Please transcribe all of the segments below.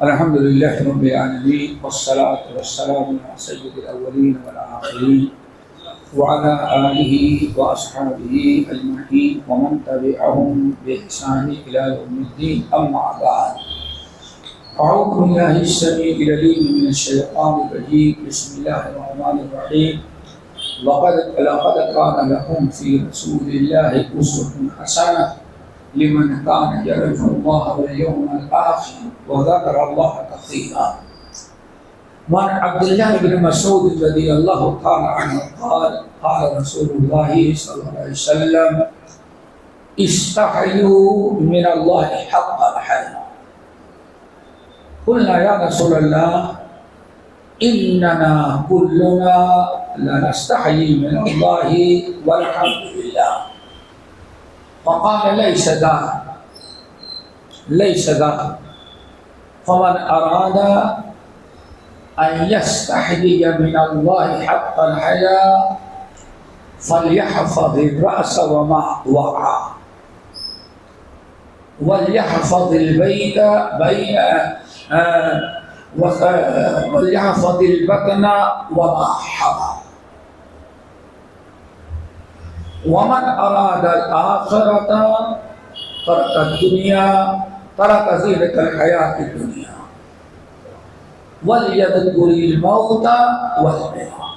الحمد لله رب العالمين والصلاة والسلام على سيد الأولين والآخرين وعلى آله وأصحابه أجمعين ومن تبعهم بإحسان إلى يوم الدين. أما بعد، أعوذ بالله السميع العليم من الشيطان الرجيم. بسم الله الرحمن الرحيم. لقد كان لكم في رسول الله أسوة حسنة لمن كان يرجو الله واليوم الآخر وذكر الله كثيرا. وعن عبد الله بن مسعود رضي الله تعالى عنه قال قال رسول الله صلى الله عليه وسلم: استحيوا من الله حق الحياء. قلنا يا رسول الله إننا كلنا لنستحيي من الله والحمد لله. فقال ليس ذا فمن أراد أن يستحيي من الله حق الحياء فليحفظ الرأس وما وعى وليحفظ البيت وليحفظ البطن وما حوى ومن أراد الآخرة ترك الدنيا ترك زينة الحياة الدنيا وليذكر الموت والحياة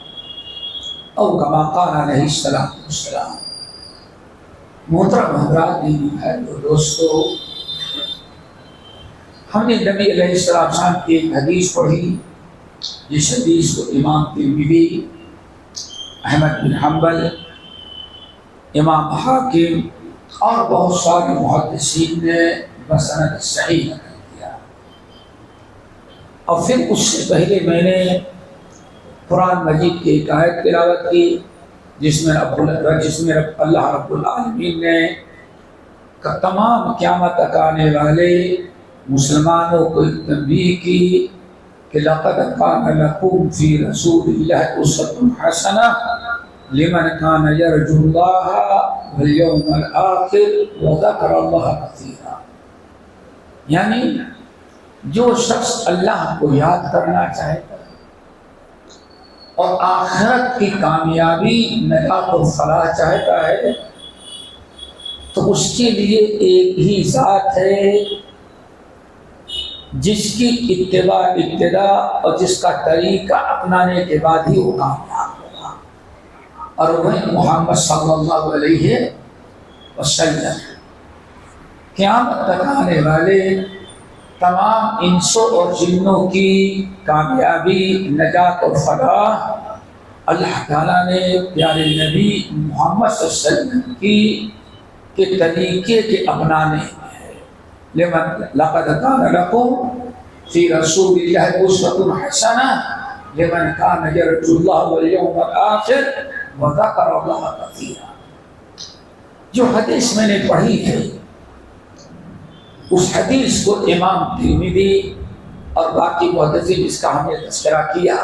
أو كما قال عليه الصلاة والسلام. محترم حضرات ہے دوستو، ہم نے نبی علیہ السلام کی ایک حدیث پڑھی، جس حدیث کو امام ترمذی، احمد بن حنبل، امام حاکم اور بہت سارے محدثین نے بسند صحیح نقل کیا. اور پھر اس سے پہلے میں نے قرآن مجید کی ایک آیت تلاوت کی جس میں اللہ رب العالمین نے تمام قیامت تک آنے والے مسلمانوں کو تنبیہ کی کہ لقد کان لکم فی رسول اللہ اسوۃ حسنہ لمن کان یرجو اللہ والیوم الآخر وذکر اللہ کثیرا. یعنی جو شخص اللہ کو یاد کرنا چاہتا ہے اور آخرت کی کامیابی، نجات و فلاح چاہتا ہے، تو اس کے لیے ایک ہی ذات ہے جس کی ابتدا اور جس کا طریقہ اپنانے کے بعد ہی وہ کامیاب ہوگا، اور وہ محمد صلی اللہ علیہ وسلم. قیامت تک آنے والے تمام انسوں اور جنوں کی کامیابی، نجات و فلاح اللہ تعالیٰ نے پیارے نبی محمد صلی اللہ علیہ وسلم کے طریقے کے اپنانے میں ہے. لقد کان لکم فی رسول اللہ اسوۃ حسنہ لمن کان یرجو اللہ والیوم الآخر وذکر اللہ کثیرا. جو حدیث میں نے پڑھی ہے، اس حدیث کو امام ترمذی اور باقی محدثین جس کا ہم نے تذکرہ کیا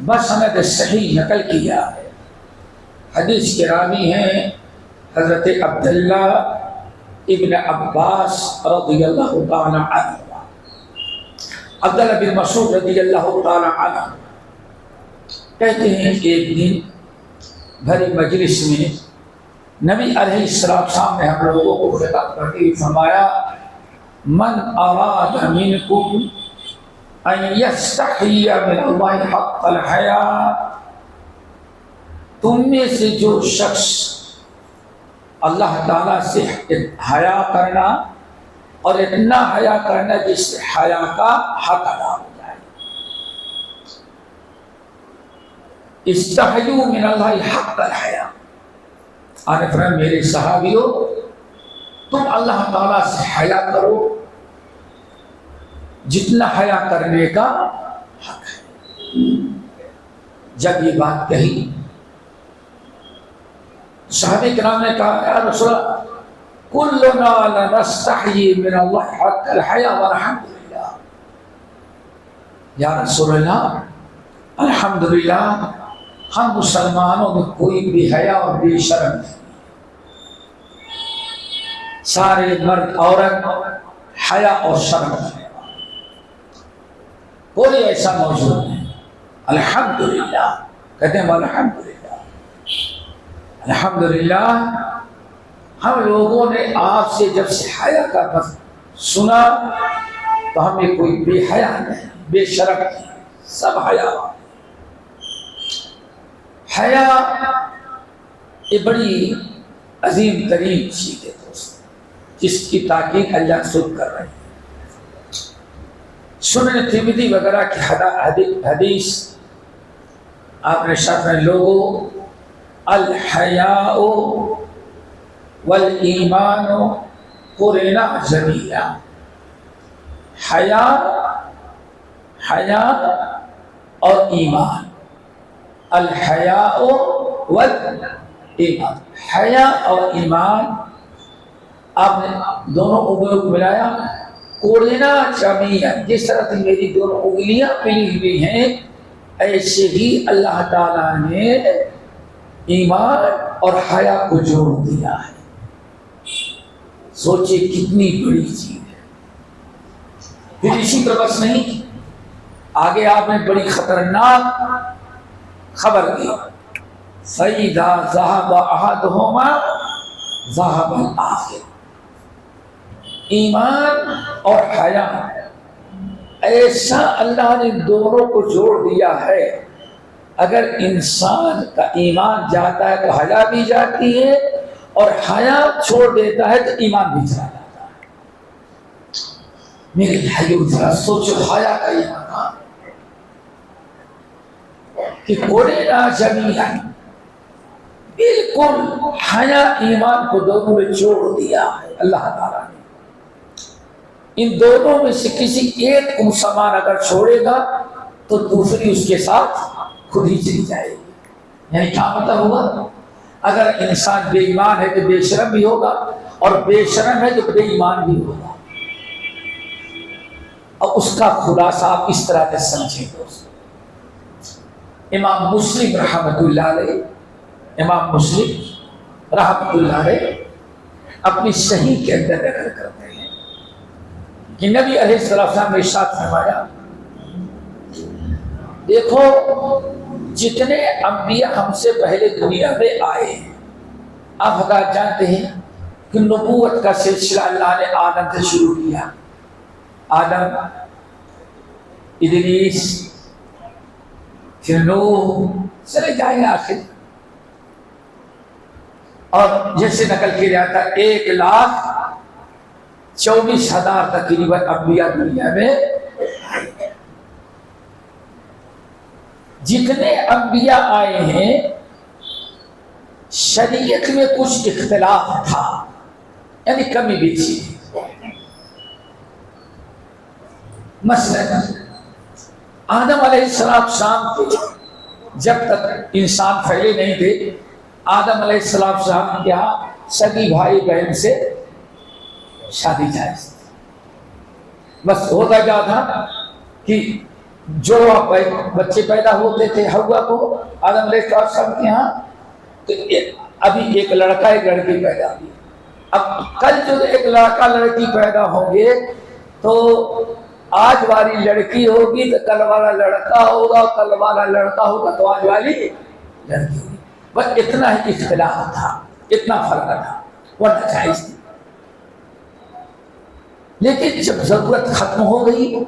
بسند صحیح نقل کیا ہے. حدیث کے راوی ہیں حضرت عبداللہ ابن عباس رضی اللہ تعالی عنہ. عبداللہ بن مسعود رضی اللہ تعالی عنہ کہتے ہیں کہ ایک دن بھری مجلس میں نبی علیہ السلام نے ہم لوگوں کو خطاب کرتے ہوئے فرمایا: من اراد منکم ان یستحی من اللہ حق الحیاء. تم میں سے جو شخص اللہ تعالیٰ سے حیا کرنا اور اتنا حیا کرنا جس سے حیا کا حق ادا ہو جائے. استحیوا من اللہ حق الحیاء. آنے فرمایا میرے صحابیوں، تم اللہ تعالیٰ سے حیا کرو جتنا حیا کرنے کا حق ہے. جب یہ بات کہی، صحابہ کرام نے کہا: یا رسول اللہ، کلنا لنستحیی من اللہ حق الحیاء والحمد للہ. یا رسول اللہ، الحمدللہ ہم مسلمانوں میں کوئی بھی حیا اور بے شرم نہیں. سارے مرد عورت حیا اور شرم کرنے والا کوئی ایسا موجود نہیں. الحمدللہ کہتے ہیں الحمدللہ. الحمدللہ ہم لوگوں نے آپ سے جب سے حیا کا لفظ سنا تو ہمیں کوئی بے حیا نہیں, بے شرم نہیں, سب حیا. حیا یہ بڑی عظیم ترین چیز ہے دوست, جس کی تاکید اللہ خود کر رہے ہیں. سنن ترمذی وغیرہ کی حدیث آپ نے شاید میں لوگوں الحیاء والایمان قرنا جمیعا. حیا اور ایمان, الحیاء والایمان, حیا اور ایمان آپ نے دونوں انگلیوں کو ملایا. قرنا جمیعا, جس طرح سے میری دونوں انگلیاں ملی ہوئی ہیں ایسے ہی اللہ تعالیٰ نے ایمان اور حیا کو جوڑ دیا ہے. سوچئے کتنی بڑی چیز ہے. پھر اسی پر بس نہیں, آگے آپ نے بڑی خطرناک خبر دی. فَإِذَا ذَهَبَ أَحَدُهُمَا ذَهَبَ الْآخَرُ. ایمان اور حیا ایسا اللہ نے دونوں کو جوڑ دیا ہے, اگر انسان کا ایمان جاتا ہے تو حیا بھی جاتی ہے, اور حیا چھوڑ دیتا ہے تو ایمان بھی چلا جاتا ہے. میرے بھائیو ذرا سوچو حیا کا یہ مقام کہ قرنا جمیعا, بالکل حیا ایمان کو دونوں میں جوڑ دیا ہے اللہ تعالیٰ نے. ان دونوں میں سے کسی ایک کو مسلمان اگر چھوڑے گا تو دوسری اس کے ساتھ خود ہی چلی جائے گی. یعنی کیا مطلب ہوگا, اگر انسان بے ایمان ہے تو بے شرم بھی ہوگا, اور بے شرم ہے تو بے ایمان بھی ہوگا. اور اس کا خلاصہ آپ اس طرح سے سمجھیں دوست. امام مسلم رحمۃ اللہ علیہ, امام مسلم رحمۃ اللہ علیہ اپنی صحیح کے اندر ذکر کرتے ہیں کہ نبی علیہ السلام نے ارشاد فرمایا, دیکھو جتنے انبیاء ہم سے پہلے دنیا میں آئے ہیں, آپ حضرات جانتے ہیں کہ نبوت کا سلسلہ اللہ نے آدم سے شروع کیا. آدم, ادریس, پھر نوح, چلے جائیں آخر. اور جیسے نقل کیا جاتا ہے 1,24,000 تقریباً انبیاء دنیا میں. جتنے انبیاء آئے ہیں شریعت میں کچھ اختلاف تھا, یعنی کمی بیشی. مثلا آدم علیہ السلام کے جب تک انسان پھیلے نہیں تھے, آدم علیہ السلام کے یہاں سگی بھائی بہن سے شادی جائز. بس ہوتا کیا تھا کہ جو بچے پیدا ہوتے تھے حوا کو آدم علیہ السلام کے یہاں, تو ابھی ایک لڑکا ایک لڑکی پیدا ہوئی. اب کل جو ایک لڑکا لڑکی پیدا ہوں گے تو آج والی لڑکی ہوگی تو کل والا لڑکا ہوگا, کل والا لڑکا ہوگا تو آج والی لڑکی ہوگی. بس اتنا ہی اختلاف تھا, اتنا فرق تھا, ورنہ جائز تھی. لیکن جب ضرورت ختم ہو گئی,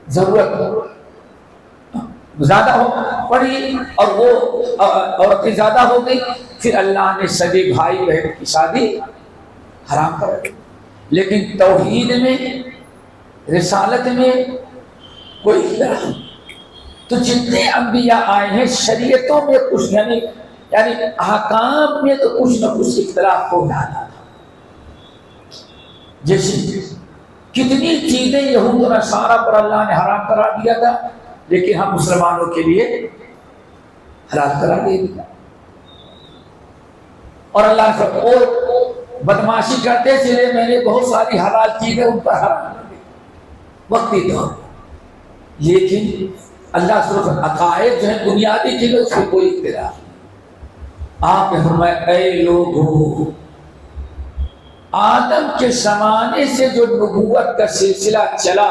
ضرورت زیادہ ہو پڑی اور وہ عورتیں زیادہ ہو گئی, پھر اللہ نے سگے بھائی بہن کی شادی حرام کر دی. لیکن توحید میں, رسالت میں کوئی اختلاف نہیں. تو جتنے انبیاء آئے ہیں شریعتوں میں کچھ یعنی احکام میں تو کچھ نہ کچھ اختلاف ہو جاتا تھا. جیسے کتنی چیزیں یہود و نصارہ پر اللہ نے حرام کرا دیا تھا, لیکن ہم مسلمانوں کے لیے حلال کرا دے دیا. اور اللہ سے اور بدماشی کرتے چلے, میں نے بہت ساری حلال چیزیں ان پر حرام کر دی وقتی طور پر. لیکن اللہ صرف عقائد جو ہیں بنیادی چیزیں اس میں کوئی اختلاف نہیں. آپ نے فرمایا اے لوگو آدم کے زمانے سے جو نبوت کا سلسلہ چلا،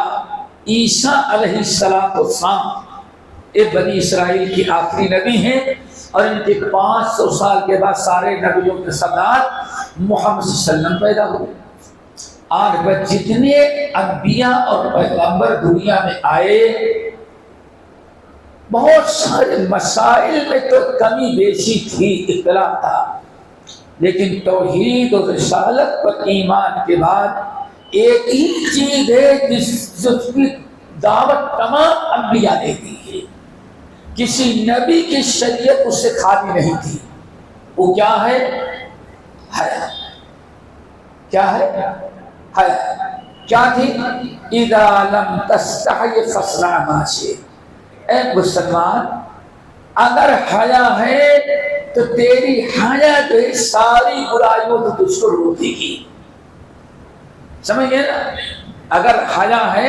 عیسیٰ علیہ السلام یہ بنی اسرائیل کی آخری نبی ہیں، اور ان کے 500 سال کے بعد سارے نبیوں کے سردار محمد صلی اللہ علیہ وسلم پیدا ہوئے۔ آج بس جتنے انبیاء اور پیغمبر دنیا میں آئے، بہت سارے مسائل میں تو کمی بیشی تھی، اختلاف تھا، لیکن توحید اور رسالت پر ایمان کے بعد ایک ہی چیز ہے جس کی دعوت تمام انبیاء نے دی ہے، کسی نبی کی شریعت اس سے خالی نہیں تھی، وہ کیا ہے؟ حیا۔ کیا ہے؟ حیا۔ کیا تھی؟ اذا لم تستحی فاصنع ما شئت، اے مسلمان اگر حیا ہے تو تیری حیا جو ہے ساری برائیوں تو تجھ کو روکے گی، سمجھ گئے نا؟ اگر حیا ہے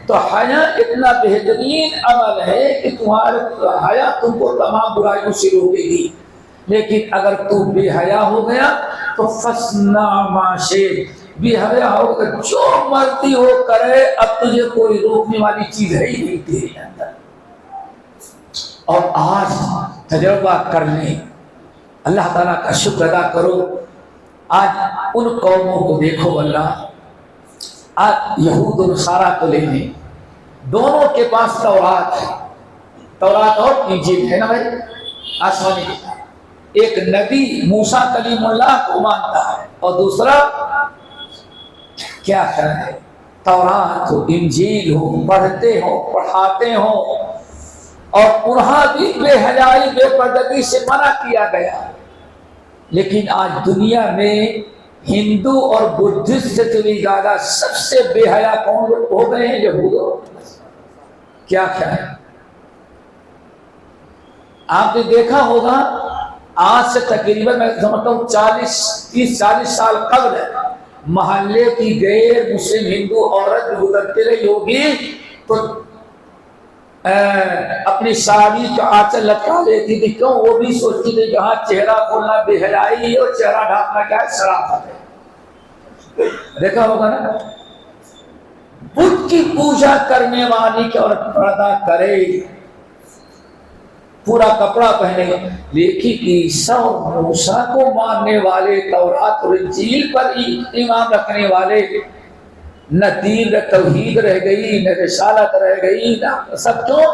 تو حیا اتنا بہترین عمل ہے کہ تمہارا حیا تم کو تمام برائیوں سے روکے گی، لیکن اگر تو بے حیا ہو گیا تو فاصنع ما شئت، بے حیا ہو گیا جو مرضی ہو کرے، اب تجھے کوئی روکنے والی چیز ہے ہی نہیں تیرے اندر۔ اور آج تجربہ کرنے، اللہ تعالیٰ کا شکر ادا کرو، آج ان قوموں کو دیکھو، اللہ آج یہود و نصارہ کو لے لیں، دونوں کے پاس تورات ہے، تورات اور انجیل ہے نا بھائی، آسمانی کتاب۔ ایک نبی موسیٰ کلیم اللہ کو مانتا ہے اور دوسرا کیا ہے؟ تورات ہو، انجیل ہو، پڑھتے ہو، پڑھاتے ہو، اور انہاں بھی بے حیائی بے پردگی سے منع کیا گیا۔ لیکن آج دنیا میں ہندو اور بدھسٹ سے بھی زیادہ سب سے بے حیا کون لوگ ہو گئے ہیں؟ یہود۔ کیا خیال ہے؟ آپ نے دیکھا ہوگا آج سے تقریباً میں سمجھتا ہوں 30-40 سال قبل محلے کی غیر مسلم ہندو عورت گزرتے رہی ہوگی تو اپنی ساڑی کا آنچل لٹکا لیتی تھی، کیوں؟ وہ بھی سوچتی تھی جہاں چہرہ کھولنا بے حیائی ہے اور چہرہ ڈھانپنا کیا ہے؟ شرافت ہے۔ دیکھا ہوگا نا، بدھ کی پوجا کرنے والی کی عورت پردہ کرے، پورا کپڑا پہنے، لیکن عیسیٰ اور موسیٰ کو ماننے والے، تورات اور انجیل پر ایمان رکھنے والے، نہ دین نہ توحید رہ گئی، نہ رسالت رہ گئی، نہ سب، کیوں؟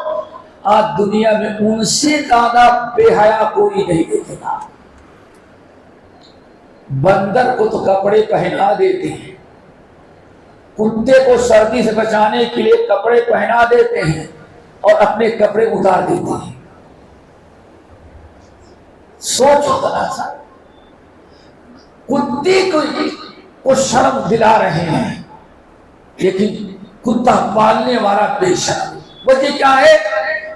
آج دنیا میں ان سے زیادہ بے حیا کوئی نہیں دیکھے گا۔ بندر کو تو کپڑے پہنا دیتے ہیں، کتے کو سردی سے بچانے کے لیے کپڑے پہنا دیتے ہیں اور اپنے کپڑے اتار دیتے ہیں۔ سوچو ذرا سا، کتے کو شرم دلا رہے ہیں، لیکن کتا پالنے والا بے شرم۔ وجہ کیا ہے؟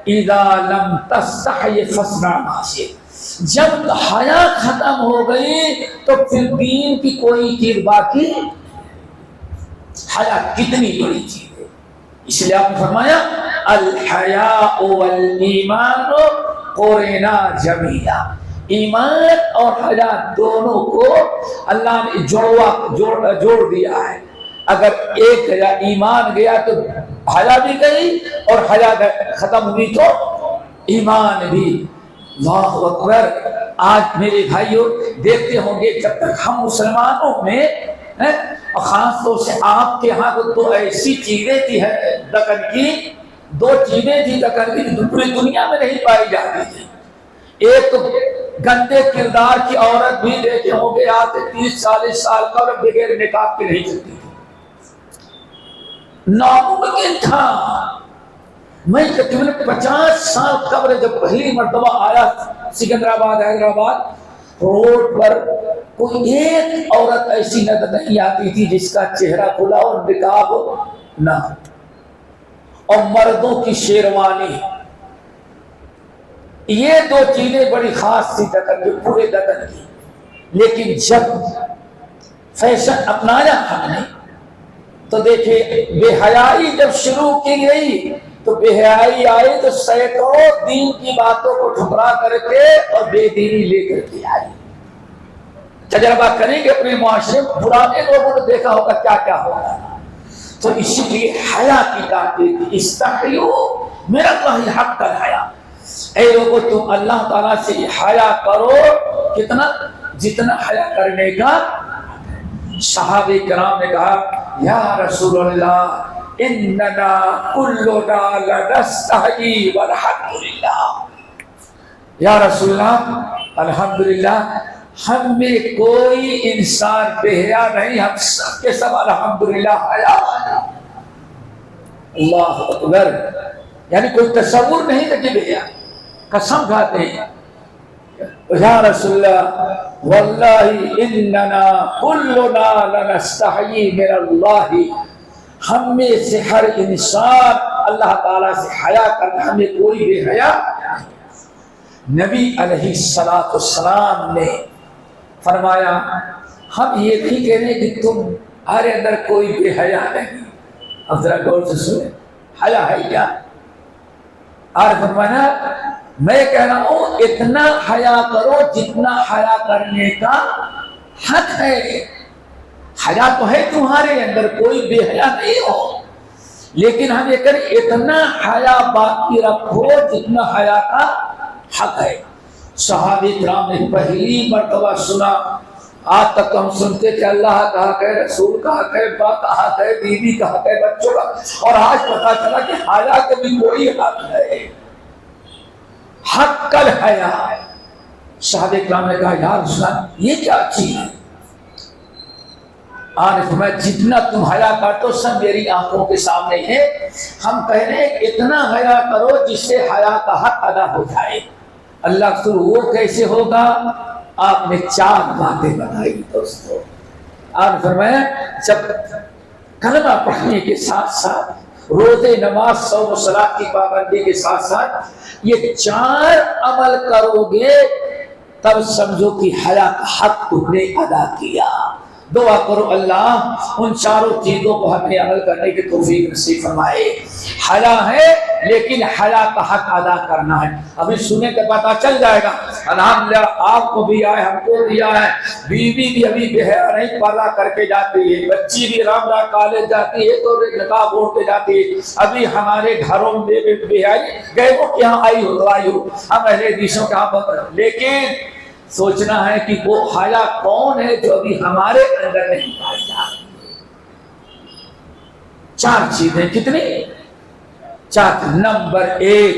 اذا لم تستحی فاصنع ما شئت، جب حیا ختم ہو گئی تو پھر دین کی کوئی چیز باقی۔ حیا کتنی بڑی چیز ہے، اس لیے آپ نے فرمایا الحیاء والایمان قرنا جمیعا، ایمان اور حیا دونوں کو اللہ نے جوڑ دیا ہے۔ اگر ایک گیا، ایمان گیا تو حیا بھی گئی، اور حیا ختم ہوئی تو ایمان بھی۔ اللہ اکبر۔ آج میرے بھائیوں دیکھتے ہوں گے، جب تک ہم مسلمانوں میں اور خاص طور سے آپ کے ہاں تو ایسی چیزیں تھی ہے دکن کی، 2 چیزیں تھی دکن کی جو پوری دنیا میں نہیں پائی جاتی تھی۔ ایک تو گندے کردار کی عورت بھی دیکھتے ہوں گے، آج 30-40 سال قبل بغیر نقاب کے نہیں چلتی تھی، ناممکن تھا۔ میں تقریباً 50 سال قبل جب پہلی مرتبہ آیا سکندرآباد حیدرآباد، روڈ پر کوئی ایک عورت ایسی نظر نہیں آتی تھی جس کا چہرہ کھلا اور نقاب نہ، اور مردوں کی شیروانی، یہ 2 چیزیں بڑی خاص تھی دکن کی، پورے دکن کی۔ لیکن جب فیشن اپنایا ہم نے تو دیکھیں بے حیائی جب شروع کی گئی تو بے حیائی آئی تو سینکڑوں دین کی باتوں کو ٹھکرا کر کے اور بے دینی لے کر کے آئی۔ تجربہ کریں گے اپنے معاشرے میں، پرانے لوگوں نے دیکھا ہوگا کیا کیا ہوگا. تو اسی لیے حیا کی تاکید تھی، استحیوا من اللہ حق الحیا. اے لوگوں تم اللہ تعالیٰ سے حیا کرو، کتنا؟ جتنا حیا کرنے کا. صحابہ کرام نے کہا یا رسول اللہ اننا کلنا لنستحی والحمدللہ. یا رسول اللہ الحمدللہ، ہم میں کوئی انسان بے حیا نہیں، ہم سب کے سب الحمدللہ حیا. اللہ اکبر. یعنی کوئی تصور نہیں تھا کہ بے حیا. قسم کھاتے ہیں یا رسول اللہ واللہ اننا کلنا لنستحی من اللہ، ہم میں سے ہر انسان اللہ تعالیٰ سے حیا کرتا، ہمیں کوئی بے حیا. نبی علیہ السلام نے فرمایا ہم یہ نہیں کہہ رہے کہ تمہارے اندر کوئی بے حیا نہیں. اب ذرا غور سے سنیں، حیا ہے کیا؟ اور فرمایا میں کہہ رہا ہوں اتنا حیا کرو جتنا حیا کرنے کا حق ہے. حیا تو ہے تمہارے اندر، کوئی بے حیا نہیں ہو، لیکن ہم یہ کریں اتنا حیا باقی رکھو جتنا حیا کا حق ہے. صحابہ کرام نے پہلی مرتبہ سنا، آج تک ہم سنتے تھے اللہ کا حق ہے، رسول کا حق ہے، باپ کا حق ہے، بیوی کا حق ہے، بچوں کا، اور آج پتہ چلا کہ حیا کا بھی کوئی حق ہے. حق الحیا. صحابہ کرام نے کہا یا رسول اللہ یہ کیا چیز ہے؟ میں جتنا تم حیا کرتے ہو سب میری آنکھوں کے سامنے ہے. ہم کہہ رہے ہیں اتنا حیا کرو جس سے حیا کا حق ادا ہو جائے. اللہ رسول وہ کیسے ہوگا؟ آپ نے 4 باتیں بتائی دوستو. آپ فرمایا جب کلمہ پڑھنے کے ساتھ ساتھ روزے، نماز، صوم و صلاۃ کی پابندی کے ساتھ ساتھ یہ 4 عمل کرو گے تب سمجھو کہ حیا کا حق تم نے ادا کیا. دعا کرو اللہ ان 4 چیزوں کو ہمیں عمل کرنے کی توفیق نصیب فرمائے. حیا ہے لیکن حیا کا حق ادا کرنا ہے. ابھی سنے تو پتہ چل جائے گا. الحمدللہ آپ کو بھی آئے، ہم کو بھی آئے. بیوی بھی ابھی بے حیا نہیں، پردہ کر کے جاتی ہے. بچی بھی رامدہ کالج جاتی ہے تو نقاب اوڑھ کے جاتی ہے. ابھی ہمارے گھروں میں بے حیائی گئے وہ یہاں آئی ہو آئی ہو، ہم اہل حدیثوں کا بہت، لیکن سوچنا ہے کہ وہ حیا کون ہے جو ابھی ہمارے اندر نہیں پائی جاتی. 4 چیزیں کتنی؟ 4. نمبر 1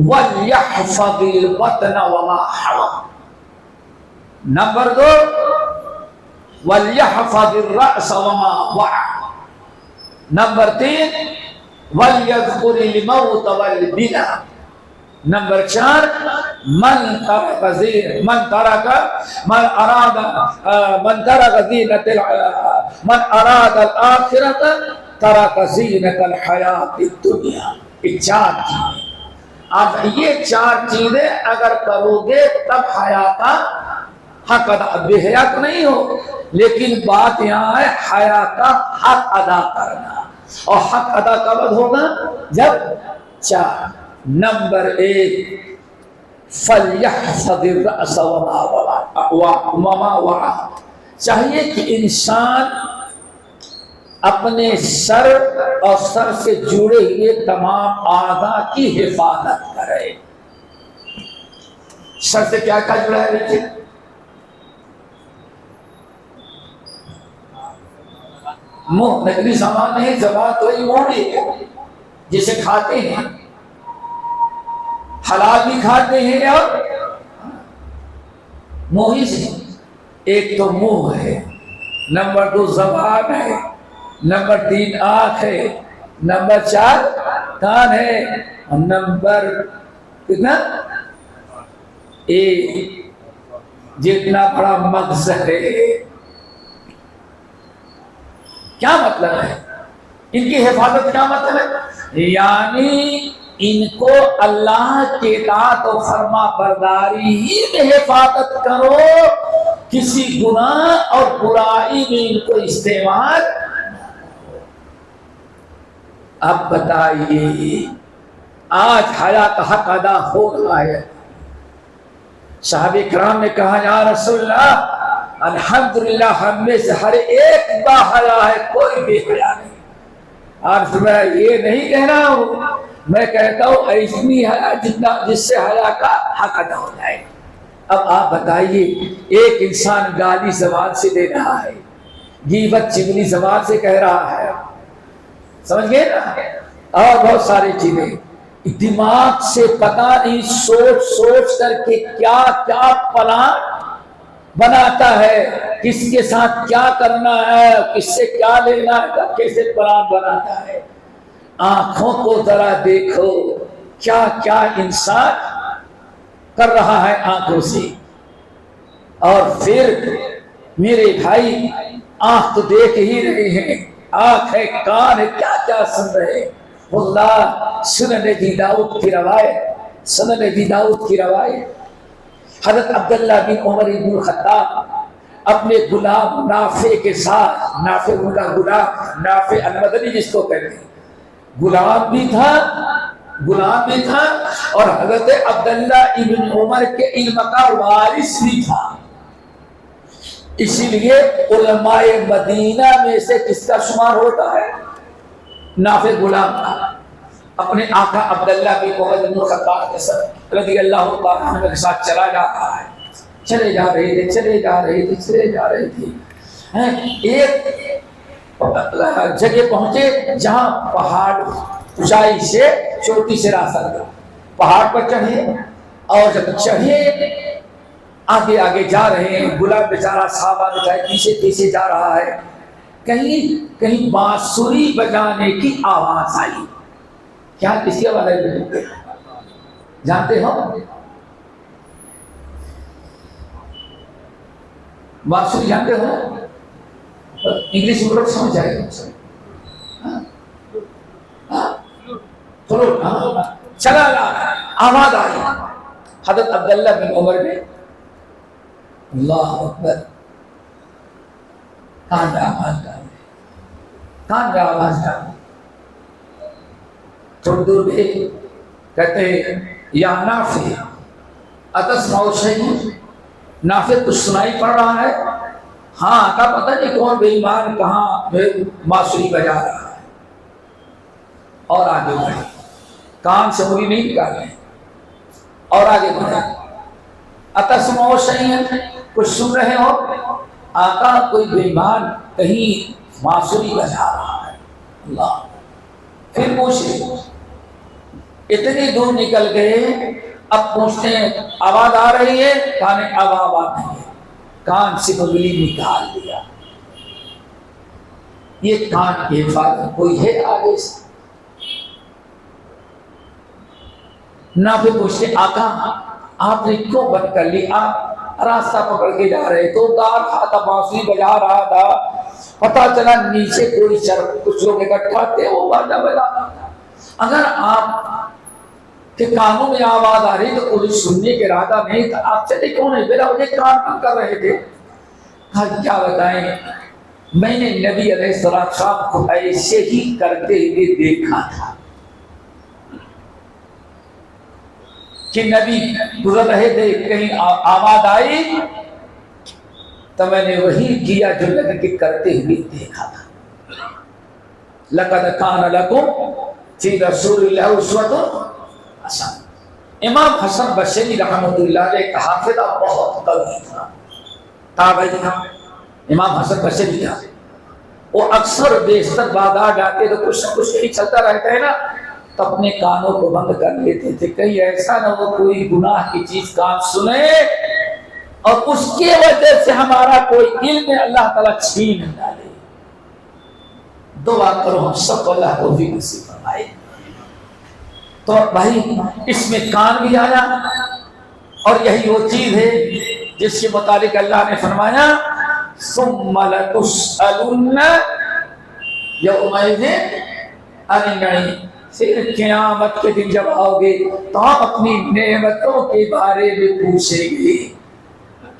وَلْيَحْفَظِ الْبَطْنَ وَمَا حَوَى. نمبر 2 وَلْيَحْفَظِ الرَّأْسَ وَمَا وَعَى. نمبر 3 وَلْيَذْكُرِ الْمَوْتَ وَالْبِلَى. نمبر 4 من اراد الآخرت ترک زینت الحیات الدنیا. یہ 4 چیزیں. اب یہ 4 چیزیں اگر کرو گے تب حیا کا حق ادا. بے حیا تو نہیں ہو، لیکن بات یہاں ہے حیا کا حق ادا کرنا. اور حق ادا کب ہوگا؟ جب 4. نمبر 1 فَلْيَحْفَظِ الرَّأْسَ وَمَا وَعَى. چاہیے کہ انسان اپنے سر اور سر سے جڑے ہوئے تمام اعضاء کی حفاظت کرے. سر سے کیا کیا جڑا ہے دیکھیے؟ منہ نقلی سامان نہیں، زبان تو ہی موڑی ہے جسے کھاتے ہیں، حلال بھی کھاتے ہیں اور منہ سے. ایک تو منہ ہے، نمبر 2 زبان ہے، نمبر 3 آنکھ ہے، نمبر 4 کان ہے، اور نمبر کتنا 1 جتنا بڑا مغز ہے. کیا مطلب ہے ان کی حفاظت؟ کیا مطلب ہے؟ یعنی ان کو اللہ کے اطاعت و فرما برداری ہی میں حفاظت کرو، کسی گناہ اور برائی میں ان کو استعمال. اب بتائیے آج حیا کا حق ادا ہو رہا ہے. صحابہ کرام نے کہا یا رسول اللہ الحمدللہ ہم میں سے ہر ایک باحیا ہے، کوئی بے حیا نہیں۔ اور میں یہ نہیں کہہ رہا ہوں، میں کہتا ہوں ایسنی حیا جتنا جس سے حیا کا حق ادا ہو جائے۔ اب آپ بتائیے، ایک انسان گالی زبان سے دے رہا ہے، غیبت چغلی زبان سے کہہ رہا ہے، سمجھ گئے نا، اور بہت ساری چیزیں دماغ سے پتہ نہیں سوچ سوچ کر کے کیا کیا پلان بناتا ہے، کس کے ساتھ کیا کرنا ہے، کس سے کیا لینا ہے، کیسے پلان بناتا ہے۔ آنکھوں کو ذرا دیکھو، کیا کیا انسان کر رہا ہے آنکھوں سے۔ اور پھر میرے بھائی آنکھ تو دیکھ ہی رہے ہیں، آنکھ ہے، کان ہے، کیا کیا سن رہے ہیں۔ اللہ سنن ابی داؤد کی روایت، سنن ابی داؤد کی روایت، حضرت عبداللہ بن عمر بن الخطاب اپنے غلام نافع کے ساتھ، نافع ان کا غلام، نافع المدنی جس کو کہتے ہیں، غلام بھی تھا اور حضرت عبداللہ ابن عمر کے علم کا وارث بھی تھا۔ اسی لیے علماء مدینہ میں سے کس کا شمار ہوتا ہے؟ نافع غلام تھا، اپنے آقا عبداللہ بن عمر بن الخطاب کے ساتھ رضی اللہ تعالیٰ عنہ کے ساتھ چلا جا رہا ہے، چلے جا رہے تھے۔ ایک جگہ پہنچے جہاں پہاڑ اونچائی سے چوٹی سے راستہ لگا، پہاڑ پر چڑھے، اور جب چڑھے آگے آگے جا رہے ہیں، غلام بیچارہ صحابہ دکھائے پیچھے جا رہا ہے، کہیں بانسری بجانے کی آواز آئی۔ کیا کس کی آواز آئی جانتے ہو؟ بانسری جانتے ہو؟ انگلش میں لوگ سمجھ جائے گا، چلا آواز آئی، حضرت عبداللہ بن عمر نے اللہ اکبر کان کا آواز ڈالی، تھوڑی دور بھی کہتے ہیں یا نافع اتسمع شیئا، نافع کچھ سنائی پڑ رہا ہے؟ ہاں، کا پتہ نہیں کون بے ایمان کہاں بانسری بجا رہا ہے، اور آگے بڑھے، کان سے انگلی نہیں نکالے اور آگے بڑھے۔ اتسمع شیئا، کچھ سن رہے ہو؟ آقا کوئی بے ایمان کہیں بانسری بجا رہا ہے۔ اللہ، پھر پوچھے، اتنی دور نکل گئے، اب پوچھتے ہیں آواز آ رہی ہے؟ کہا نہیں، اب آواز نہیں ہے، کان سے انگلی نکال دیا۔ یہ کان کی حفاظت کوئی ہے آگے سے؟ نہ پھر پوچھتے آقا آپ نے کیوں بند کر لی؟ آپ راستہ پکڑ کے جا رہے تو گا رہا تھا، بانسری بجا رہا تھا، پتا چلا نیچے کوئی کچھ لوگ اکٹھا تھے، وہ باجا بجا رہا تھا۔ اگر آپ کے کانوں میں آواز آ رہی تو کوئی سننے کے ارادہ نہیں تھا، آپ چلے کیوں نہیں؟ میرا مجھے کام کر رہے تھے۔ کیا بتائیں، میں نے نبی علیہ السلام کو ایسے ہی کرتے ہوئے دیکھا تھا کہ نبی گزر رہے تھے، کہیں آواز آئی تو میں نے وہی کیا جو نبی کرتے ہوئے دیکھا تھا۔ لَقَدْ كَانَ لَكُمْ فِي رَسُولِ اللَّهِ أُسْوَةٌ حَسَنَةٌ۔ امام حسن بصری رحمۃ اللہ علیہ کا حافظہ بہت قوی تھا، تابعی تھا، امام حسن بصری تھا۔ وہ اکثر بیشتر بازار جاتے تو کچھ نہ کچھ یہی چلتا رہتا ہے نا، تو اپنے کانوں کو بند کر لیتے تھے، کہیں ایسا نہ ہو کوئی گناہ کی چیز کان سنے اور اس کی وجہ سے ہمارا کوئی علم اللہ تعالیٰ چھین ڈالے۔ دعا کرو ہم سب کو اللہ توفیق نصیب فرمائے۔ تو بھائی اس میں کان بھی آیا، اور یہی وہ چیز ہے جس کے متعلق اللہ نے فرمایا ثم لتسألن یومئذ عن النعیم، پھر قیامت کے دن جب آؤ گے تو ہم اپنی نعمتوں کے بارے میں پوچھیں گے۔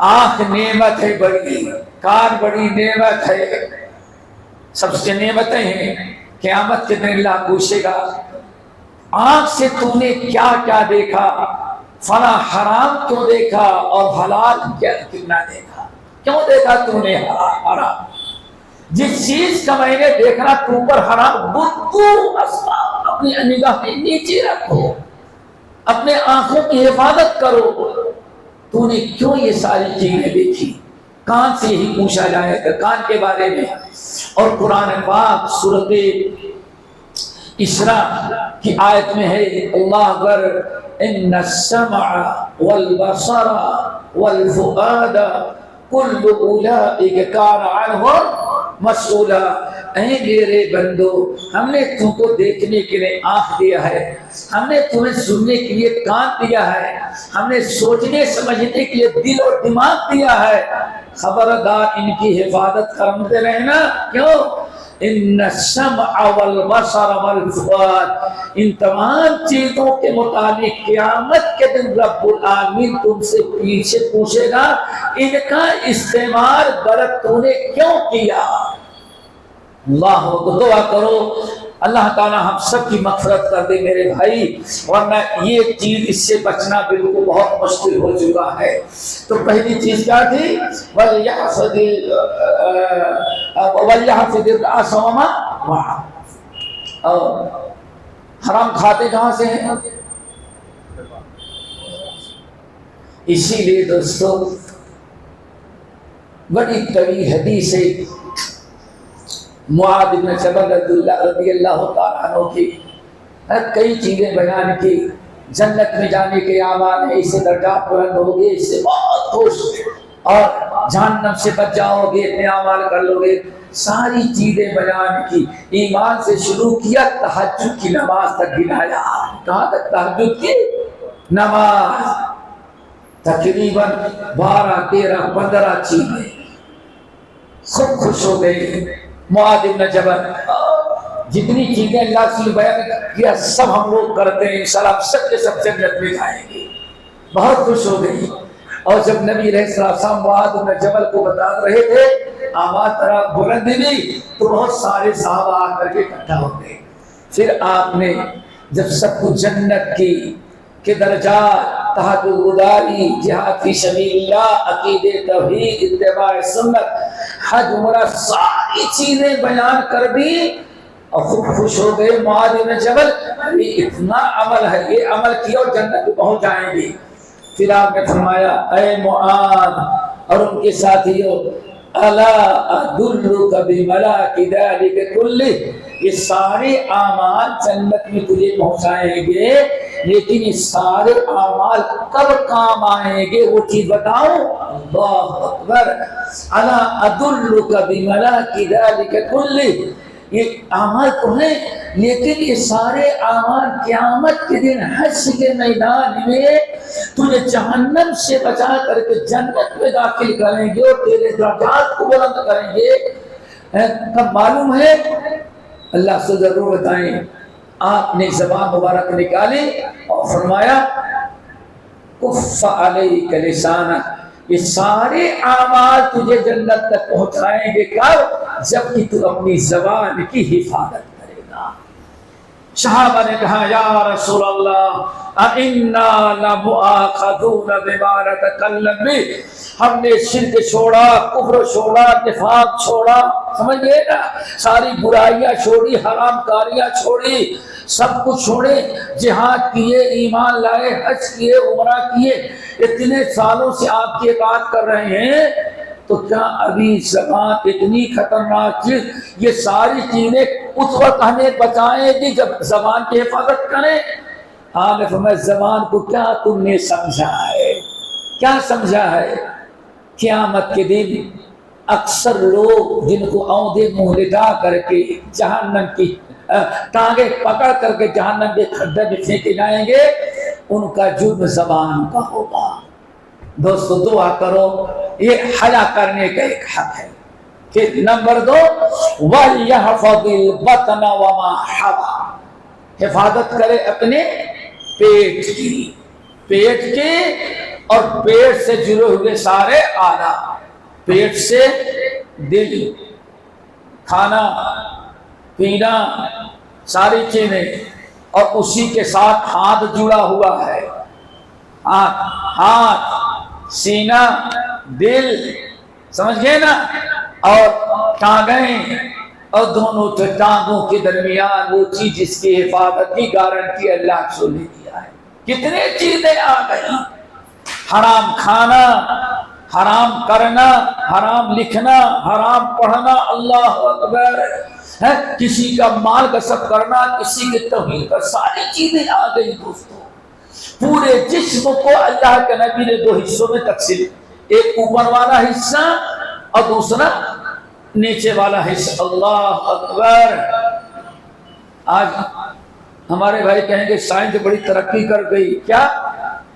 آنکھ نعمت ہے بڑی، کان بڑی نعمت ہے، سب سے نعمتیں ہیں۔ قیامت کے دن اللہ پوچھے گا آنکھ سے تو نے کیا کیا دیکھا، فلاں حرام کیوں دیکھا اور حلال کیا کتنا دیکھا، کیوں دیکھا تو نے حرام؟ جس چیز کا میں نے دیکھنا تو پر حرام، اپنی نگاہیں نیچے رکھو، اپنے آنکھوں کی حفاظت کرو. تو نے کیوں یہ ساری چیزیں دیکھی؟ کان سے ہی پوچھا جائے گا کان کے بارے میں. اور قرآن پاک سورۃ اسراء کی آیت میں ہے اللہ اکبر ان السمع والبصر والفؤاد کل اولئک کان عنہ مسئولا. اے میرے بندو، ہم نے تم کو دیکھنے کے لیے آنکھ دیا ہے، ہم نے تمہیں سننے کے لیے کان دیا ہے، ہم نے سوچنے سمجھنے کے لیے دل اور دماغ دیا ہے. خبردار ان کی حفاظت کرتے رہنا. کیوں؟ ان السمع والبصر والفؤاد، ان تمام چیزوں کے متعلق قیامت کے دن رب العالمین تم سے پیچھے پوچھے گا ان کا استعمال غلط تو نے کیوں کیا. اللہ کو دعا کرو اللہ تعالیٰ ہم سب کی مغفرت کر دے میرے بھائی، ورنہ یہ چیز اس سے بچنا بالکل بہت مشکل ہو چکا ہے. تو پہلی چیز کیا تھی؟ وَلْيَحْفِظِ الرَّأْسَ وَمَا وَعَى. اور حرام کھاتے کہاں سے ہیں؟ اسی لیے دوستو بڑی طویل حدیث ہے معاذ بن جبل رضی اللہ تعالیٰ عنہ کی، کئی چیزیں بیان کی. جنت میں جانے کے اعمال ہیں، اس سے درجات بلند ہوگے، اس سے بہت خوش، اور جہنم سے بچ جاؤ گے اتنے اعمال کر لو گے. ساری چیزیں بیان کی. ایمان سے شروع کیا، تہجد کی نماز تک گنایا. کہاں تک؟ تہجد کی نماز. تقریباً 12 13 15 چیزیں. سب خوش ہو گئی. معاذ بن جبل جتنی چیزیں اللہ سے بیان کیا سب ہم لوگ کرتے ہیں، انشاءاللہ سب کے سب جنت میں جائیں گے. بہت خوش ہو گئی. اور جب نبی علیہ السلام معاذ بن جبل کو بتا رہے تھے آواز طرح بلند بھی، تو بہت سارے صحابہ آ کر کے اکٹھا ہو گئے. پھر آپ نے جب سب کو جنت کی کے درجات، تحقق گزاری، جہاد فی سبیل اللہ، عقیدے، توحید، اتباع سنت، حج، عمرہ، ساری چیزیں بیان کر دی اور خوب خوش ہو گئے. معاذ بن جبل یہ اتنا عمل ہے، یہ عمل کیا اور جنت میں پہنچ جائیں گے. پھر آپ نے فرمایا اے معاذ اور ان کے ساتھیوں، الا ادلک بملاک ذلک کلہ، یہ سارے اعمال جنت میں تجھے پہنچائیں گے، لیکن یہ سارے اعمال کب کام آئیں گے وہ چیز بتاؤ. اللہ اکبر. الا ادلک بملاک ذلک کلہ، یہ اعمال تو ہیں لیکن یہ سارے اعمال قیامت کے دن حشر کے میدان میں تجھے جہنم سے بچا کر کے جنت میں داخل کریں گے اور تیرے درجات کو بلند کریں گے. کب معلوم ہے؟ اللہ سے ضرور بتائیں. آپ نے زبان مبارک نکالی اور فرمایا کف علیک لسانک، یہ سارے اعمال تجھے جنت تک پہنچائیں گے. کب؟ جب کہ تو اپنی زبان کی حفاظت کرے گا. صحابہ نے کہا یا رسول اللہ اِنَّا لَمُؤَاخَذُونَ بِمَا نَتَكَلَّمُ بِهِ، ہم نے شرک چھوڑا، کفر چھوڑا، نفاق چھوڑا، سمجھ گئے نا، ساری برائیاں چھوڑی، حرام کاریاں چھوڑی، سب کچھ چھوڑے، جہاد کیے، ایمان لائے، حج کیے، عمرہ کیے، اتنے سالوں سے آپ کی اطاعت کر رہے ہیں، تو کیا ابھی زبان اتنی خطرناک چیز، یہ ساری چیزیں اس وقت ہمیں بچائیں گی جب زبان کی حفاظت کریں. آپ نے فرمایا زبان کو کیا تم نے سمجھا ہے؟ کیا سمجھا ہے؟ قیامت کے دن اکثر لوگ جن کو اونھے منہ لٹا کر کے جہنم کی ٹانگیں پکڑ کر کے جہنم کے کھڈے میں پھینکے جائیں گے، ان کا جرم زبان کا ہوگا. دوستو دعا کرو، یہ حیا کرنے کا ایک حق ہے. پھر نمبر 2 وَلْيَحْفَظِ الْبَطْنَ وَمَا حَوَى، حفاظت کرے اپنے پیٹ کی، پیٹ کے اور پیٹ سے جڑے ہوئے سارے اعضاء، پیٹ سے دل، کھانا پینا، ساری چیزیں، اور اسی کے ساتھ ہاتھ جڑا ہوا ہے. ہاتھ، سینہ، دل، سمجھ گئے نا؟ اور ٹانگیں اور دونوں ٹانگوں کے درمیان وہ چیز جس کی حفاظت کی گارنٹی اللہ کو لے دیا ہے. کتنے چیزیں آ گئی. حرام کھانا، حرام کرنا، حرام لکھنا، حرام پڑھنا، اللہ اکبر، کسی کا مال غصب کرنا، کسی کے توہین کا، ساری چیزیں آ گئی دوستو. پورے جسم کو اللہ کے نبی نے دو حصوں میں تقسیم، ایک اوپر والا حصہ اور دوسرا نیچے والا حصہ. اللہ اکبر. آج ہمارے بھائی کہیں گے سائنس بڑی ترقی کر گئی. کیا؟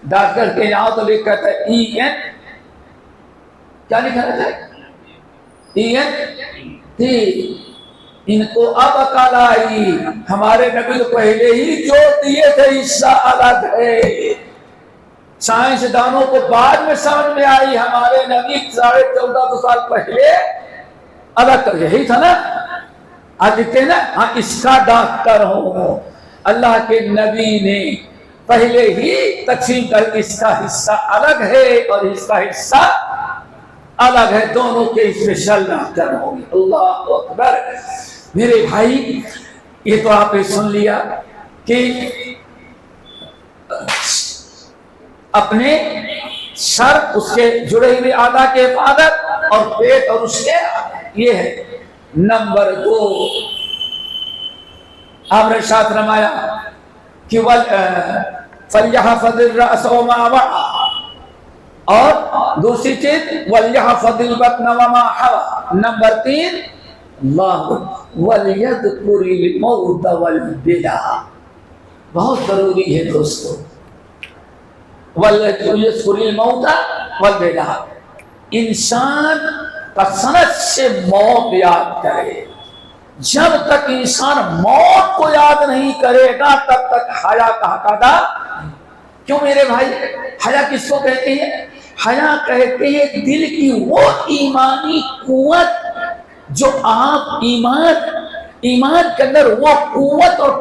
ڈاکٹر کے یہاں تو لکھ کہتا ہے EN، کیا لکھا رہتا ہے؟ EN. ان کو اب عقل آئی. ہمارے نبی تو پہلے ہی جو دیے تھے حصہ الگ ہے. سائنسدانوں کو بعد میں سمجھ میں آئی. ہمارے نبی 1450 سال پہلے الگ کر. یہی تھا نا. آج لکھتے ہیں نا ہاں اس کا ڈاکٹر ہوں. اللہ کے نبی نے پہلے ہی تقسیم کر اس کا حصہ الگ ہے اور اس کا حصہ الگ ہے. دونوں کے اسپیشل ڈاکٹر ہوں گے. اللہ اکبر. میرے بھائی یہ تو آپ نے سن لیا کہ اپنے سر، اس کے جڑے ہوئے اعضاء کے حفاظت، اور پیٹ اور اس کے یہ ہے. نمبر 2 آپ نے ساتھ رمایا کہ فَلْيَحْفَظِ الرَّأْسَ وَمَا وَعَى، اور دوسری چیز وَلْيَحْفَظِ الْبَطْنَ وَمَا حَوَى. نمبر 3 اللہ وَلْيَذْكُرِ الْمَوْتَ وَالْبِلَى. بہت ضروری ہے دوستو. وَلْيَذْكُرِ الْمَوْتَ وَالْبِلَى. انسان کثرت سے موت یاد کرے. جب تک انسان موت کو یاد نہیں کرے گا تب تک حیا کا حق ادا. کیوں میرے بھائی؟ حیا کس کو کہتے ہیں؟ حیا کہتے ہیں دل کی وہ ایمانی قوت جو آپ ایمان کے اندر وہ قوت اور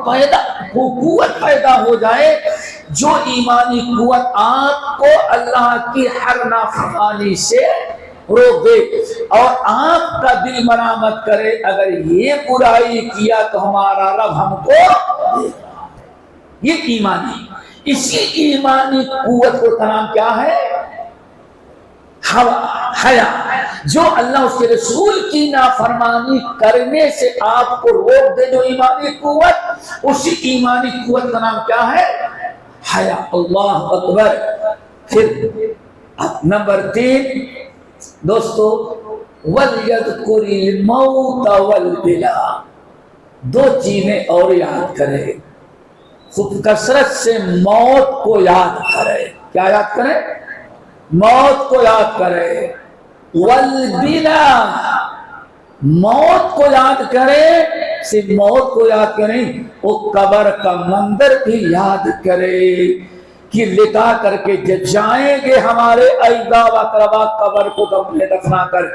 پیدا ہو جائے، جو ایمانی قوت آپ کو اللہ کی ہر نافرمانی سے روک دے اور آپ کا دل مرامت کرے اگر یہ برائی کیا تو ہمارا رب ہم کو دے گا. یہ ایمانی، اسی ایمانی قوت کو نام کیا ہے؟ حیا. جو اللہ اس کے رسول کی نافرمانی کرنے سے آپ کو روک دے، جو ایمانی قوت، اسی ایمانی قوت کا نام کیا ہے؟ حیا. اللہ اکبر. پھر نمبر 3 دوستو وَلْيَذْكُرِ الْمَوْتَ وَالْبِلَى. 2 چیزیں اور یاد کرے. خود کثرت سے موت کو یاد کرے. کیا یاد کرے؟ موت کو یاد کرے. وَالْبِلَى، موت کو یاد کرے. صرف موت کو یاد کریں، وہ قبر کا منظر بھی یاد کرے کہ لٹا کر کے جب جائیں گے ہمارے اعزاء و اقرباء قبر کو دفنا کر،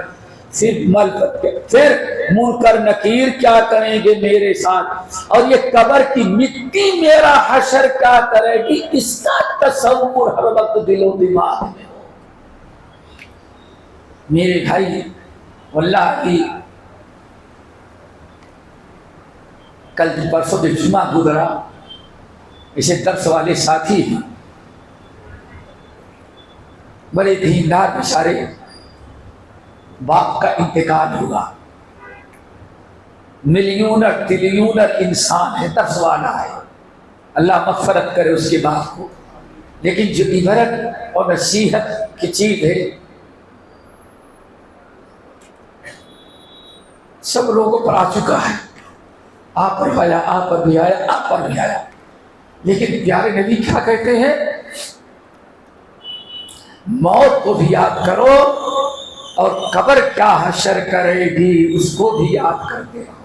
پھر منکر نکیر کیا کریں گے میرے ساتھ، اور یہ قبر کی مٹی میرا حشر کیا کرے گی، اس کا تصور ہر وقت دل و دماغ میں ہو. میرے بھائی واللہ کی کل پرسوں جمعہ گزرا، اسے درس والے ساتھی ہیں، بڑے دیندار بیچارے، باپ کا انتقال ہوا، ملینر ٹریلیونر انسان ہے، درس والا ہے، اللہ مغفرت کرے اس کے باپ کو. لیکن جو عبرت اور نصیحت کی چیز ہے، سب لوگوں پر آ چکا ہے، آپ پر آیا، آپ پر بھی آیا، آپ پر بھی آیا. لیکن پیارے نبی کیا کہتے ہیں؟ موت کو بھی یاد کرو اور قبر کیا حشر کرے گی اس کو بھی یاد کرتے رہو.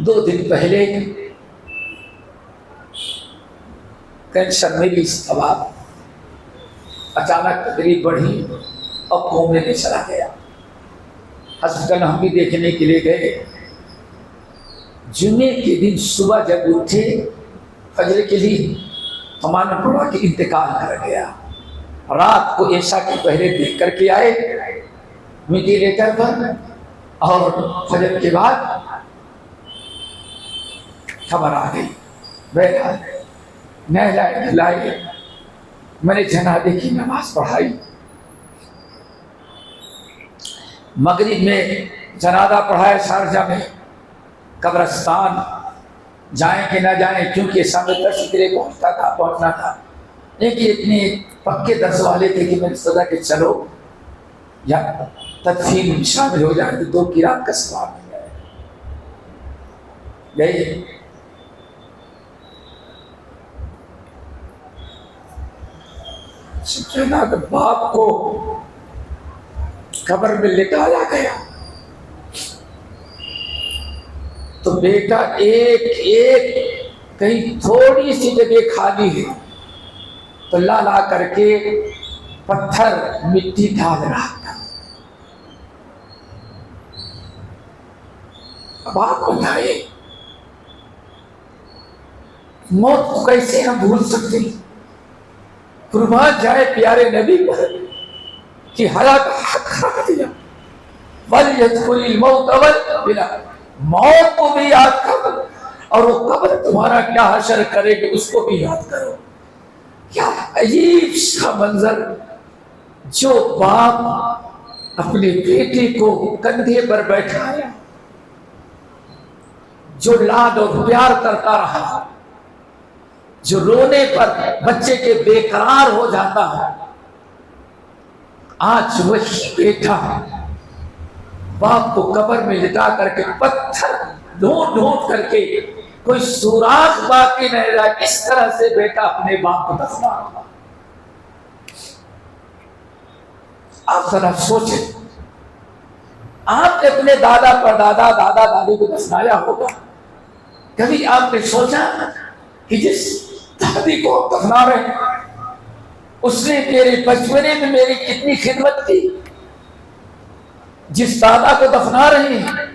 2 دن پہلے کینسر میں بھی ثواب اچانک تکلیف بڑھی اور کومے میں چلا گیا. ہاسپٹل ہم بھی دیکھنے کے لیے گئے. جمعے کے دن صبح جب اٹھے فجر کے لیے، ہمارا پڑا کہ انتقال کر گیا. رات کو عشاء کے پہلے دیکھ کر کے آئے وینٹیلیٹر پر، اور فجر کے بعد خبر آ گئی، بیٹھا نہلائے دھلائے، میں نے جنازے کی نماز پڑھائی، مغرب میں جنازہ پڑھایا شارجہ میں، قبرستان جائیں کہ نہ جائیں، کیونکہ سامنے 10 فکرے پہنچنا تھا، لیکن اتنے پکے 10 والے تھے کہ میں نے سوچا کہ چلو یا تدفین میں شامل ہو جائیں تو 2 کی رات کا ثواب مل جائے۔ گئے سچنا کہ باپ کو قبر میں لٹایا گیا تو بیٹا ایک ایک کہیں تھوڑی سی جگہ خالی ہے تو لا لا کر کے پتھر مٹی ڈال رہا تھا۔ اب آپ بتائیے موت کو کیسے ہم بھول سکتے ہیں؟ قربان جائے پیارے نبی پر کہ حیات حق رکھ دیا، وَلْيَدْخُلِ الْمَوْتَ وَالْبِلَا، موت کو بھی یاد کرو اور وہ قبر تمہارا کیا حشر کرے گی اس کو بھی یاد کرو۔ کیا عجیب سا منظر، جو باپ اپنے بیٹے کو کندھے پر بیٹھایا، جو لاڈ اور پیار کرتا رہا، جو رونے پر بچے کے بے قرار ہو جاتا ہے، آج وہی بیٹا باپ کو قبر میں لٹا کر کے پتھر ڈھونڈ ڈھونڈ کر کے کوئی سوراخ باقی نہیں رہا، اس طرح سے بیٹا اپنے باپ کو دفنا رہا۔ آپ ذرا سوچیں، آپ نے اپنے دادا پردادا دادا دادی کو دفنایا ہوگا، کبھی آپ نے سوچا کہ جس دادی کو آپ دفنا رہے ہیں اس نے میرے بچپنے میں میری کتنی خدمت کی؟ جس دادا کو دفنا رہے ہیں،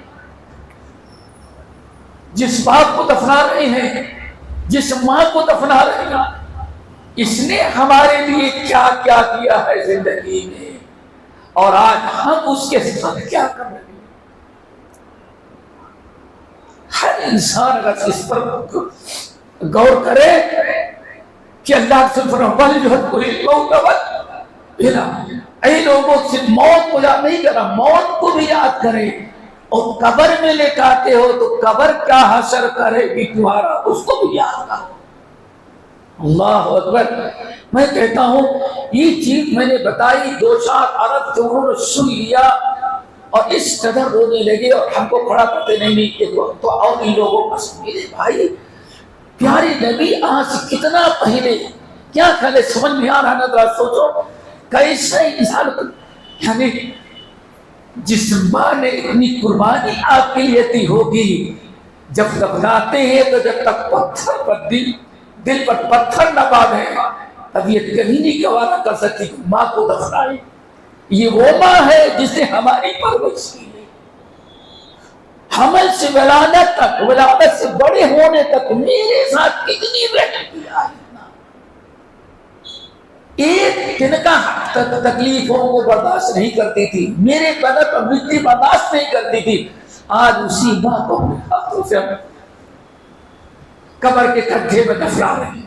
جس باپ کو دفنا رہے ہیں، جس ماں کو دفنا رہے ہیں، اس نے ہمارے لیے کیا کیا کیا ہے زندگی میں، اور آج ہم اس کے ساتھ کیا کر رہے ہیں؟ ہر انسان اگر اس پر غور کرے کہ اللہ سے اے لوگوں سے موت کو یاد نہیں کرا، موت کو بھی یاد کرے، اور قبر میں لٹاتے ہو تو قبر کیا حشر کرے گی تمہارا اس کو بھی یاد کرو۔ اللہ اکبر۔ میں کہتا ہوں یہ چیز میں نے بتائی، 2-4 عرب جو انہوں نے سن لیا اور اس قدر رونے لگے اور ہم کو کھڑا کرتے نہیں تو اور ان لوگوں کا میرے بھائی پیارے نبی آج سے کتنا پہلے کیا کھلے سمجھ میں آ رہا نہ، ذرا سوچو کیسا انسان، یعنی جس ماں نے اتنی قربانی آپ کے لیے دی ہوگی، جب دفناتے ہیں تو جب تک پتھر پر دل پر پتھر نہ باندھے تب یہ کبھی نہیں گوارا کر سکتی کہ ماں کو دفنائے۔ یہ وہ ماں ہے جس نے ہماری پرورش کی ہے، حمل سے ولادت تک، ولادت سے بڑے ہونے تک میرے ساتھ کتنی رحم کیا ہے۔ ایک دن کا تکلیفوں کو برداشت نہیں کرتی تھی، میرے بدن پر مٹی برداشت نہیں کرتی تھی، آج اسی ماں کو اپنے ہاتھوں سے قبر کے کھڈے میں دفنا رہے ہیں۔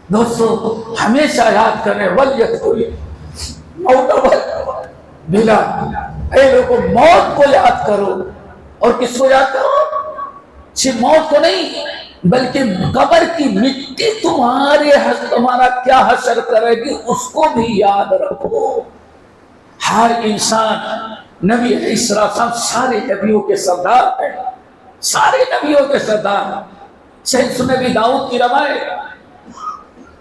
دوستو ہمیشہ یاد کریں وَلْيَدْخُلِ الْمَوْتَ وَالْبِلَا، اے لوگوں موت کو یاد کرو، اور کس کو یاد کرو؟ صرف موت کو نہیں بلکہ قبر کی مٹی تمہارا کیا حشر کرے گی اس کو بھی یاد رکھو۔ ہر انسان نبی علیہ السلام سارے نبیوں کے سردار ہیں، سارے نبیوں کے سردار۔ صحیح نبی داؤد کی روایت،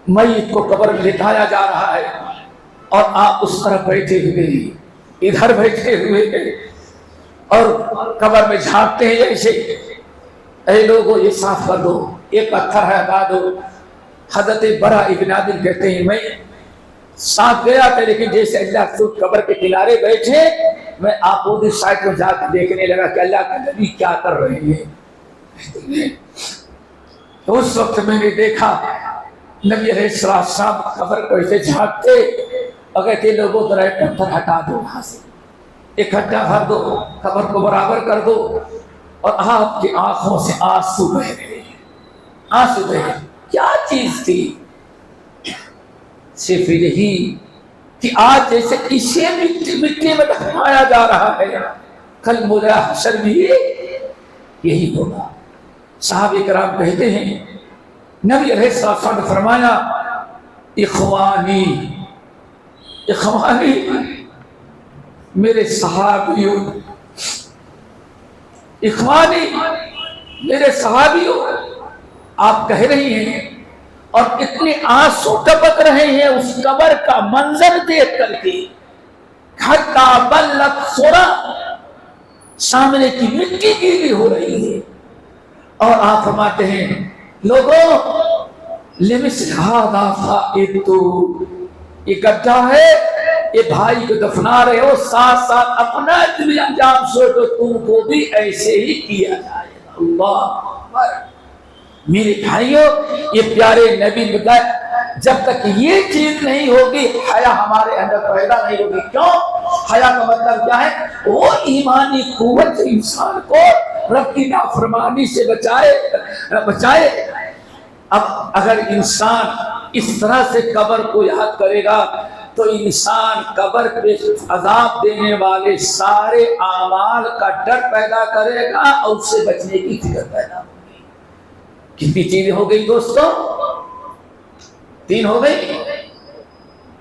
میت کو قبر میں لٹایا جا رہا ہے اور آپ اس طرف بیٹھے ہوئے ادھر بیٹھے ہوئے اور قبر میں جھانکتے ہیں ایسے، اے لوگوں یہ صاف کر دو، یہ پتھر ہے ہٹا دو۔ حضرت برا ابن عادل کہتے ہیں میں ساتھ گیا تھا، لیکن جیسے اللہ کے قبر کے کنارے بیٹھے میں اپوزٹ سائڈ میں جا کے دیکھنے لگا کہ اللہ کے نبی کیا کر رہے ہیں۔ اس وقت میں نے دیکھا نبی علیہ السلام قبر کو ایسے جھانکتے اور کہتے لوگوں ذرا ایک پتھر ہٹا دو وہاں سے، اکٹھا کر دو، قبر کو برابر کر دو، اور آپ کی آنکھوں سے آنسو بہ رہے ہیں، آنسو بہ رہے ہیں۔ کیا چیز تھی؟ صرف یہی کہ آج جیسے اسے مٹی میں دفنایا جا رہا ہے، کل مولا حشر بھی یہی ہوگا۔ صحابہ کرام کہتے ہیں نبی علیہ السلام نے فرمایا اخوانی اخوانی، میرے صحابیوں، اخوانی میرے صحابیوں، آپ کہہ رہی ہیں اور اتنے آنسو ٹپک رہے ہیں اس قبر کا منظر دیکھ کر کے، حتی بلت سورا، سامنے کی مٹی گیلی ہو رہی ہے، اور آپ فرماتے ہیں لوگوں لمثل ھذا فائدتو، یہ گڈھا ہے، یہ بھائی کو دفنا رہے ہو، ساتھ ساتھ اپنا بھی انجام سوچو، تم کو بھی ایسے ہی کیا جائے گا۔ اللہ اکبر۔ میرے بھائیوں، یہ پیارے نبی نے بتایا جب تک یہ چیز نہیں ہوگی حیا ہمارے اندر پیدا نہیں ہوگی۔ کیوں؟ حیا کا مطلب کیا ہے؟ وہ ایمانی قوت انسان کو رب کی نافرمانی سے بچائے۔ اب اگر انسان اس طرح سے قبر کو یاد کرے گا تو انسان قبر پہ عذاب دینے والے سارے اعمال کا ڈر پیدا کرے گا اور اس سے بچنے کی فکر پیدا ہوگی۔ کتنی چیزیں ہو گئی دوستوں؟ 3 ہو گئی۔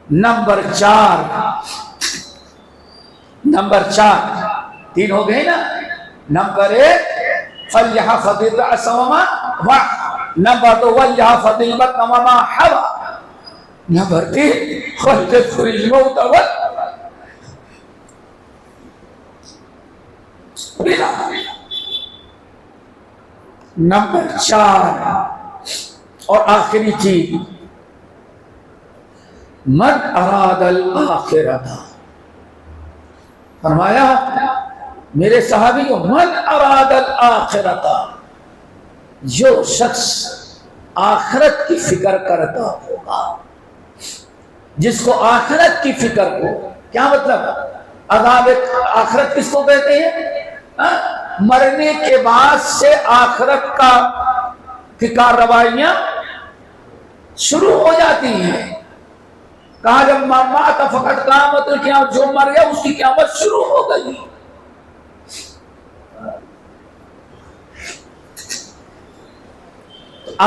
نمبر 4 3 ہو گئی نا۔ نمبر 1 فَلْيَحْفَظِ الرَّأْسَ وَمَا وَعَى، نمبر 2 وَلْيَحْفَظِ الْبَطْنَ وَمَا حَوَى، نمبر 3 وَلْيَذْكُرِ الْمَوْتَ نمبر 4 اور آخری چیز من اراد الآخرۃ، فرمایا میرے صحابیوں من اراد الآخرۃ، جو شخص آخرت کی فکر کرتا ہوگا، جس کو آخرت کی فکر ہو۔ کیا مطلب؟ عذاب آخرت کس کو کہتے ہیں؟ مرنے کے بعد سے آخرت کا فکر روایاں شروع ہو جاتی ہیں۔ کہا جب مات فقط قیامت القیامت، جو مر گیا اس کی قیامت شروع ہو گئی۔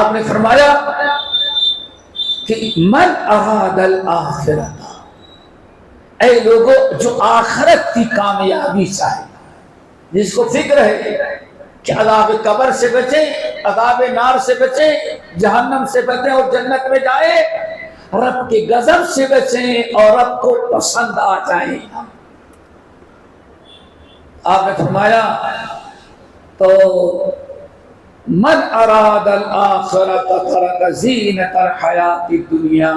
آپ نے فرمایا کہ من اراد الآخرۃ، اے لوگوں جو آخرت کی کامیابی چاہے، جس کو فکر ہے کہ عذاب قبر سے بچیں، عذاب نار سے بچیں، جہنم سے بچیں اور جنت میں جائیں، رب کے غضب سے بچیں اور رب کو پسند آ جائیں۔ آپ نے فرمایا تو من اراد الآخرۃ ترک زینۃ الحیات الدنیا،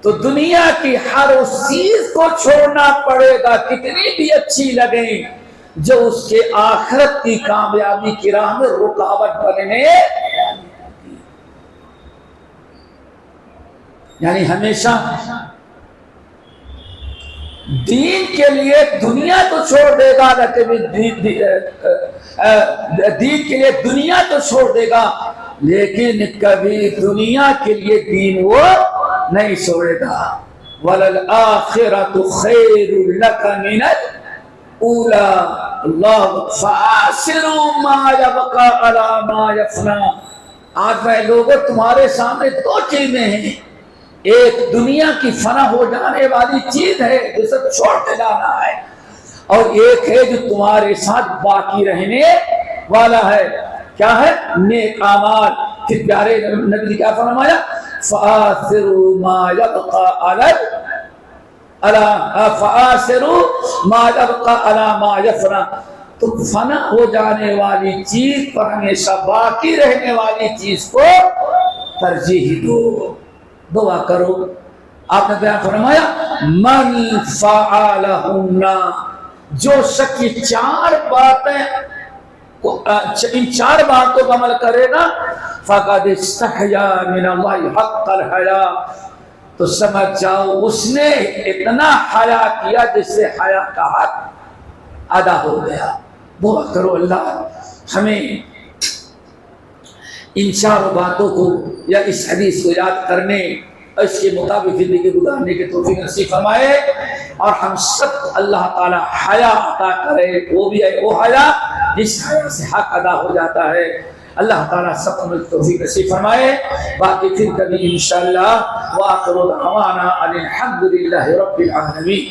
تو دنیا کی ہر اس چیز کو چھوڑنا پڑے گا کتنی بھی اچھی لگے جو اس کے آخرت کی کامیابی کی راہ میں رکاوٹ بننے، یعنی ہمیشہ دین کے لیے دنیا تو چھوڑ دے گا، دین کے لیے دنیا تو چھوڑ دے گا، لیکن کبھی دنیا کے لیے دین وہ نہیں چھوڑے گا۔ وَلَلْآخِرَةُ خَيْرٌ لَكَ مِنَ الْأُولَىٰ، اللہ فَآثِرُوا مَا يَبْقَىٰ عَلَىٰ مَا يَفْنَىٰ۔ آج میں لوگوں تمہارے سامنے 2 چیزیں ہیں، ایک دنیا کی فنا ہو جانے والی چیز ہے جسے چھوڑ کے جانا ہے، اور ایک ہے جو تمہارے ساتھ باقی رہنے والا ہے۔ کیا ہے؟ نیک اعمال۔ پھر پیارے نبی نے کیا فرمایا؟ فآثروا ما يبقى على ما يفنى، تم فنا ہو جانے والی چیز پر ہمیشہ باقی رہنے والی چیز کو ترجیح دو، دعا کرو۔ آپ نے بیان فرمایا من فعلہن، جو شخص 4 باتیں ان 4 باتوں کا عمل کرے گا فقد استحیا من اللہ حق الحیا، تو سمجھ جاؤ اس نے اتنا حیا کیا جس سے حیا کا حق ادا ہو گیا۔ دعا کرو اللہ ہمیں ان 4 باتوں کو یا اس حدیث کو یاد کرنے اور اس کے مطابق زندگی گزارنے کی توفیق نصیب فرمائے، اور ہم سب کو اللہ تعالی حیا عطا کرے، وہ بھی ہے وہ حیا جس حیا سے حق ادا ہو جاتا ہے۔ اللہ تعالیٰ سب کو توفیق نصیب فرمائے۔ باقی پھر کبھی انشاءاللہ وآخر دعوانا ان الحمد للہ رب العالمین۔